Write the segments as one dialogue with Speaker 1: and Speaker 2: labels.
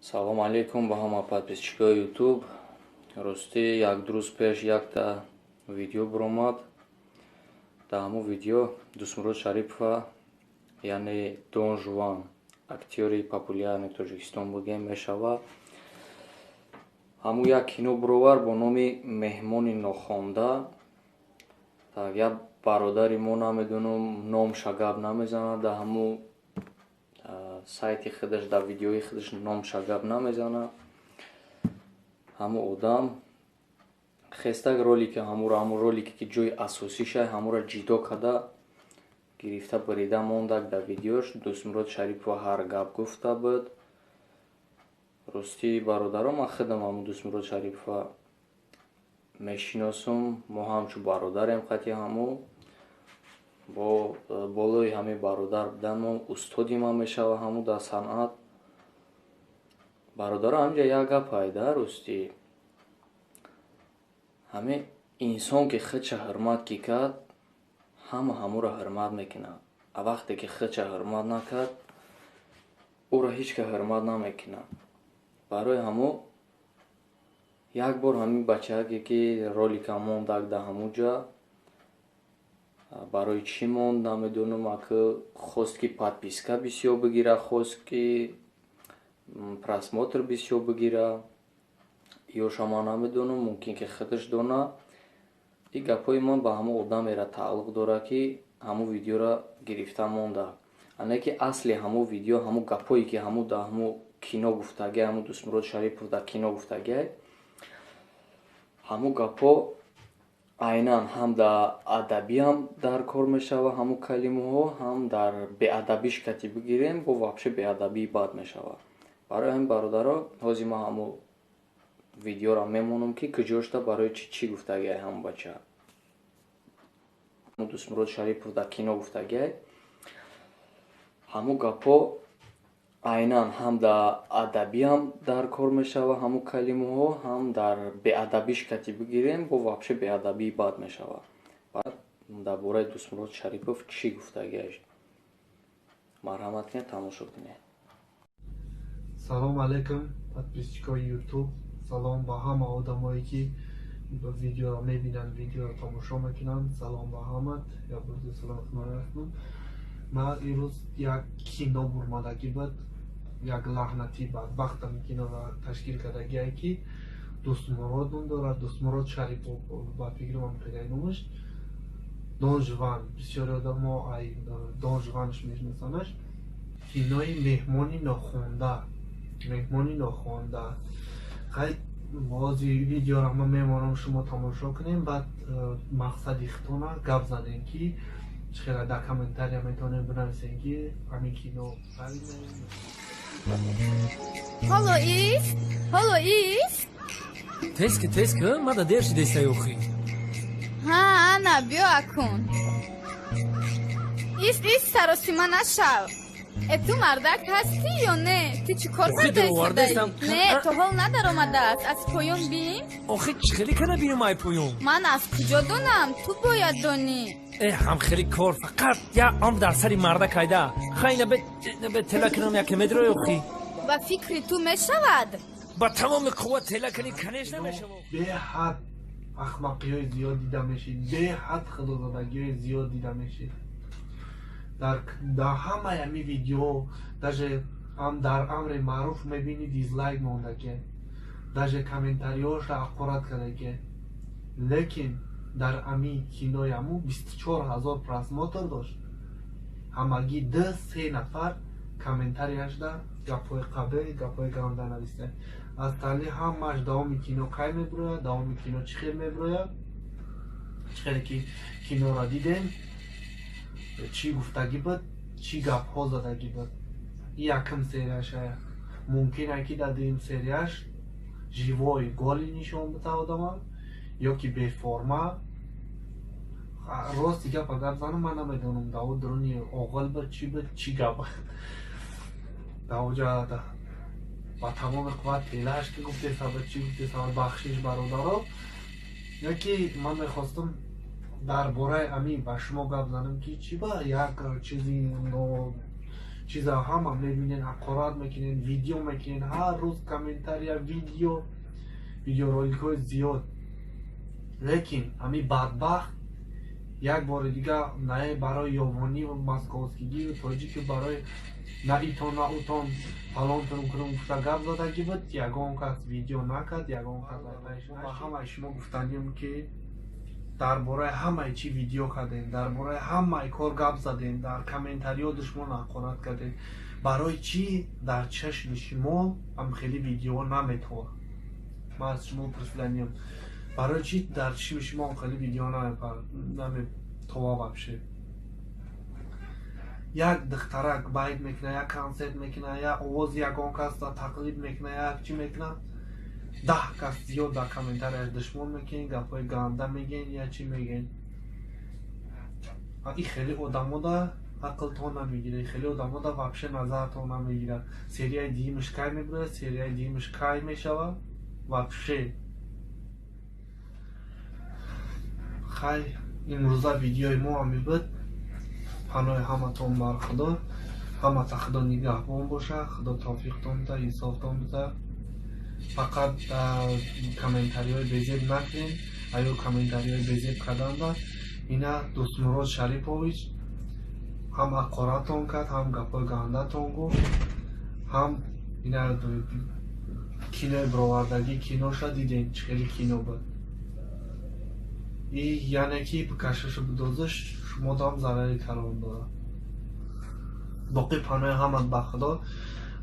Speaker 1: Салом алейкум ба ҳама подписчикои YouTube. Рости як рӯз пеш якта видео биромад. Дар ҳамун видео Дусмурод Шарипова, яъне Дон Жуан, актёри популярни Тоҷикистон будем мешава. Ҳамун як кино бировар бо номи Меҳмони нохонда. Так, як бародари мо намедонам ном шагаб намезанад, дар ҳамун сайти худаш, дар видеои худаш ном шагаб намезанад. ҳамун одам хестак ролики ҳамун ролики ки ҷои асосиша ҳамура ҷидо када гирифта бирида мондак дар видеош. Дусмурод Шарипова ҳар гап гуфта буд. Рости бародаро, ман худам ҳамун Дусмурод Шарипова мешиносам. Мо ҳамчу бародарем, қати ҳамун бо болои ҳамин бародар будан мо устоди ман мешава ҳамун дар санъат. Бародаро, ҳамҷа як гап айда, рости ҳамин инсон ки худша ҳурмат ки кард, ҳама ҳамура ҳурмат мекунад. А вақте ки худша ҳурмат накард, ӯро ҳеҷ ка ҳурмат намекунад. Барои ҳамун як бор ҳамин бачаке ки ролика мондак дар ҳамун ҷа, барои чӣ монд намедонам, ака хост ки подписка бисёр бигира, хост ки просмотр бисёр бигира, ё шама намедонам, мумкин ки худаш дона. И гапҳои ман ба ҳамун одамеро тааллуқ дора ки ҳамун видеора гирифта монда. Ане ки асли ҳамун видео, ҳамун гапҳое ки ҳамун дар ҳамун кино гуфтагия, ҳамун Дусмурод Шарипов дар кино гуфтагия, ҳамун гапҳо айнан ҳам дар адабиам дар кор мешава, ҳамун калимаҳо ҳам дар беадабиш кати бигирем, бо вообще беадабии бад мешава. Барои ҳамин бародаро, ҳозир ман ҳамун видеора мемонам ки куҷошта барои чӣ гуфтагия ҳамун бача. ҳамун Дусмурод Шарипов дар кино гуфтагия, ҳамун гапҳо айнан ҳам дар адабиам дар кор мешава, ҳамун калимаҳо ҳам дар беадабиш кати бигирем, бо вообще беадабии бад мешава. Баъд дар бораи Дусмурод Шарипов чӣ гуфтагияш, марҳамат кунед тамошо кунед.
Speaker 2: Салом алейкум подписчикои YouTube. Салом ба ҳама одамое ки видеоро мебинанд, видеоро тамошо мекунанд. Салом ба ҳама. Я бурди салом худматон. Ман имрӯз як кино бурмадагӣ буд, як лаҳнати бадбахтам киноро ташкил кардагие ки Дусмурод ном дорад, Дусмурод Шарипов ба фикри ман педай номаш Дон Жуан. Бисёри одамо ай Дон Жуанш мешиносанаш. Кинои Меҳмони нохонда. Меҳмони нохонда. Хай бози видеоро ман мемонам шумо тамошо кунем, баъд мақсади худтона гап занем ки чӣ хела дар комментария метавонем бинависем ки ҳамин кино
Speaker 3: Hallo ist? Hallo ist?
Speaker 4: Teske, mada der şideyse yoxi.
Speaker 3: Ha, Ana, bia akun. Ist sarosima nashav. Tu mardak hasti yo ne? Ti chikor kardai? Ne, to hol nadar omada ast. Az poyom bin?
Speaker 4: Oxi chkheli kana binam ay poyom.
Speaker 3: Man az kujo donam, tu boyad doni.
Speaker 4: Ham kheli kor faqat ya am dar sari mardak ayda. Khayna be telekanam yak medro yoxi.
Speaker 3: Ba fikri tu meshavad.
Speaker 4: Ba tamam quwwat telakani kanesh nemeshavo.
Speaker 2: беҳад ахмақиёи зиёд дида мешид, беҳад худозадагиёи зиёд дида мешид дар ҳамаи ҳамин видео. даже ҳам дар амри маъруф мебини дизлайк мондаке, даже комментариҳоша ақорат кардаке, лекин дар ҳамин кинои ҳамун 24 000 просмотр дошт. ҳамагӣ 2-3 нафар комментарияшда гапҳои қабеҳ, гапҳои ганда нависта. аз тали ҳамаш давоми кино кай мебирояд, давоми кино чӣ хел мебирояд, чӣ хеле ки киноро дидем, чӣ гуфтагӣ буд, чӣ гапҳо задагӣ буд. И якум серияша. Мумкин ки дар дуюм серияш живои голи нишон бита одама ё ки беформа. рости гапа гап занам, ман намедонам даво дуруни оғил буд, чӣ гап давоҷа ба тамоми қувват телааш ки гуфтесаба, чӣ гуфтесаба, бахшиш бародаро. яки ман мехостам дар бораи амин ба шумо гап занам ки чӣ ба як чизи چیزا همه میبینین اقرار میکنین ویدیو میکنین هر روز کامنتاریا ویدیو رولیک های زیاد لیکن همی بدبخت یک بار دیگه نه برای یابانی و مسکوسکیگی و تاجیک برای نه ایتون نه اوتون پلان کنم گفته گفت دادگی بود یگان کس ویدیو نکرد یگان کس و همه شما گفتنیم که درباره همه چی ویدیو کردین درباره همه کار گپ زدین در کامنتاریا دشمن حقارت کردین برای چی در چشم شما هم خیلی ویدیو نمیتوه من از شما پرسیدنیم برای چی در چشم شما هم خیلی ویدیو نمیتوه بشه یک دخترک باید میکنه یک کنسرت میکنه یک آواز یگان کس را تقلید میکنه یک چی میکنه 10 کس زیاد در کامنتارش دشمن میکنین گپای گنده میگین یا چی میگین این خیلی آدمو دا عقل تو نمیگیره خیلی آدمو دا وابشه نظر تو نمیگیره سریای دیمش کای میبره سریای دیمش کای میشوه وابشه خیلی این روزا ویدیوی ما هم بود پناه همه تون بر خدا همه تا خدا نگهبان باشه خدا توفیقتون بده انصافتون بده فقط کامنتاری های بزید نکنین ایا کامنتاری های بزید کردن دا اینا دوست مراد شریفویچ هم اقارتون کرد هم گپای گنده تون گفت هم اینا کینو برآوردگی کینوشا دیدین خیلی کینو بود این یعنی که بکشش بدوزش مدام ضرری کلان داره باقی پناه همه به خدا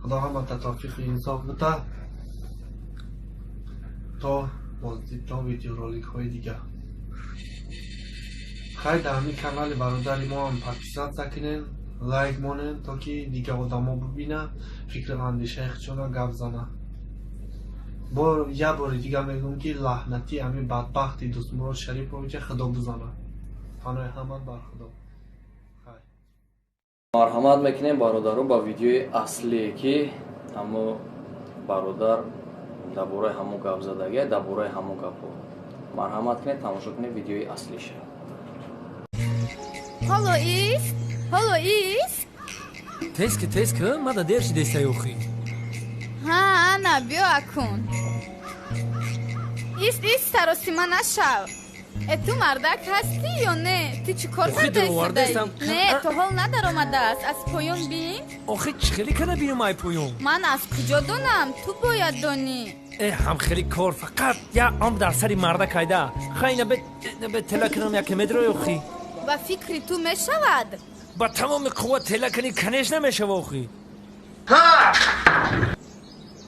Speaker 2: خدا همه توفیق انصاف بده تا بازدید تا ویدیو رولیک های دیگه خیلی در همین کانال برادر ما هم پاکستان سکنین لایک مونین تا که دیگه آدم ها ببینه فکر اندیشه خودشون گپ زنه یه بار دیگه میگم که لعنتی همین بدبختی دوست مراد شریفویچ خدا بزنه پناه همه بر خدا
Speaker 1: марҳамат мекунем бародаро ба видеои аслие ки ҳамо бародар дар бораи ҳамон гап задагия дар бораи ҳамон гапҳо марҳамат кунед тамошо кунед видеои аслиша
Speaker 3: Hallo ist?
Speaker 4: Teske, mada der шидеста ёхи.
Speaker 3: Ha, Ana, bia akun. Ist старостима нашав. Tu мардак ҳастӣ ё не? Ту чӣ кор карда истодаӣ? Не, то ҳол надаромадааст. Аз поён бин?
Speaker 4: Охи чӣ хеле кана бинам ай поён?
Speaker 3: Ман аз куҷо донам? Ту бояд донӣ.
Speaker 4: ҳам хеле кор фақат як ом дар сари марда кайда. Хай набе тела кунам яке медро охи.
Speaker 3: Ба фикри ту мешавад?
Speaker 4: Ба тамоми қувват тела кунӣ конечно мешава охи.
Speaker 5: ها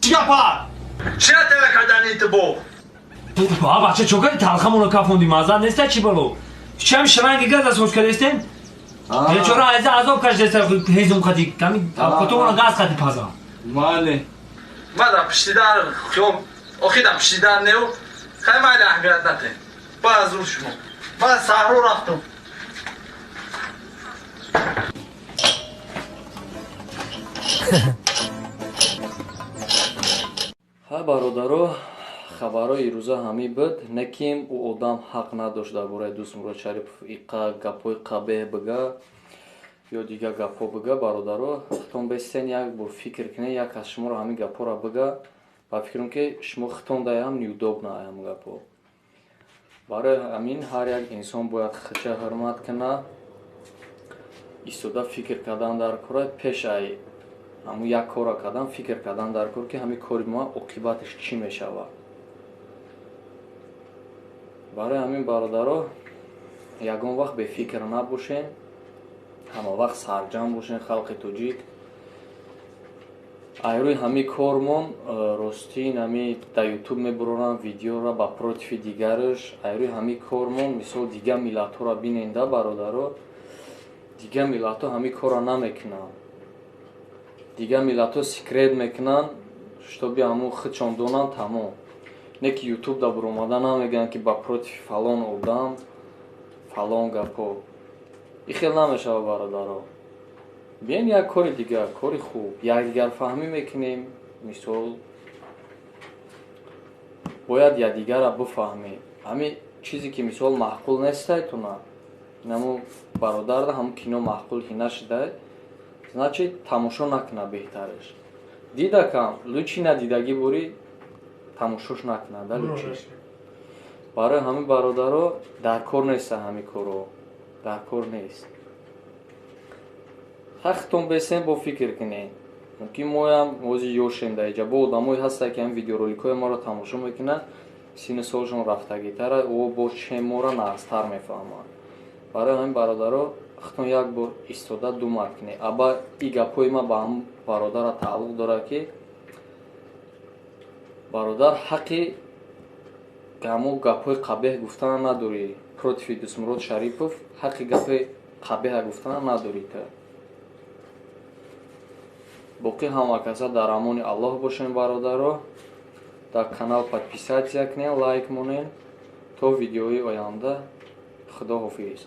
Speaker 5: چیکار چرا تله کردنی تو بو
Speaker 4: با بچه چوکاری تلخمونو کافوندی مازد نیسته چی بلو چی هم شرنگی گاز از خوش کردستین یه چورا از عذاب کش دسته هیزم خدی کمی کتومونو گاز خدی پازا
Speaker 5: ماله من در پشتیدن خیام آخی در پشتیدن نیو خیلی مایل اهمیت نده با از رو شما من سهرو رفتم
Speaker 1: ҳа бародаро хабарҳои рӯза ҳамин буд не ким ӯ одам ҳақ надошт дар бораи дӯст мурод шарипов иқа гапҳои қабеҳ бига ё дигар гапҳо бига бародаро хитон бестен як бор фикр кунед як аз шуморо ҳамин гапҳоро бига ба фикрам ки шумо хитон даям неудобна ҳамин гапҳо барои ҳамин ҳар як инсон бояд худша ҳурмат куна истода фикр кардан дар кора пеш ай ҳамун як кора кардан фикр кардан дар кор ки ҳамин кори ма оқибаташ чӣ мешавад барои ҳамин бародаро ягон вақт бефикр набошен ҳама вақт сарҷам бошен халқи тоҷик айрӯи ҳамин кормон ростӣ нами дар ютуб мебурорам видеора ба против дигараш айрӯи ҳамин кормон мисол дигар миллатҳоро биненда бародаро дигар миллатҳо ҳамин корро намекунанд дигар миллатҳо секрет мекунанд штоби ҳамун худшон донанд тамом не ки ютуб да буромада намегӯянд ки ба против фалон одам фалон гапҳо и хел намешава бародаро биен як кори дигар кори хуб якдигарфаҳмӣ мекунем мисол бояд якдигара бифаҳмем ҳамин чизе ки мисол маъқул нестай туна инаму бародарда ҳамун кино маъқул ҳина шудай значит тамошо накуна беҳтараш. Дидакам лучи надидаги бори тамошош накуна да лучи. Барои ҳамин бародаро дар кор нест ҳамин коро. Дар кор нест. Хахтон бесен бо фикр кунед. Мумкин моям ҳозир ёшем да иҷа бо одамое ҳастанд ки ҳамин видеороликҳои моро тамошо мекунанд. Синни солшон рафтагитара ӯ бо чемора настар мефаҳмад. Барои ҳамин бародаро хахтон як бор истода думар кунед. Аба и гапҳои ма ба ҳамин бародара тааллуқ дорад ки бародар ҳаққи ҳамон гапҳои қабеҳ гуфтана надорӣ. Против Дусмурод Шарипов ҳаққи гапҳои қабеҳа гуфтана надорӣ та. Боқӣ ҳама каса дар амони Аллоҳ бошем бародаро. Дар канал подписатсия кунед, лайк монед. То видеои оянда. Худо ҳофиз.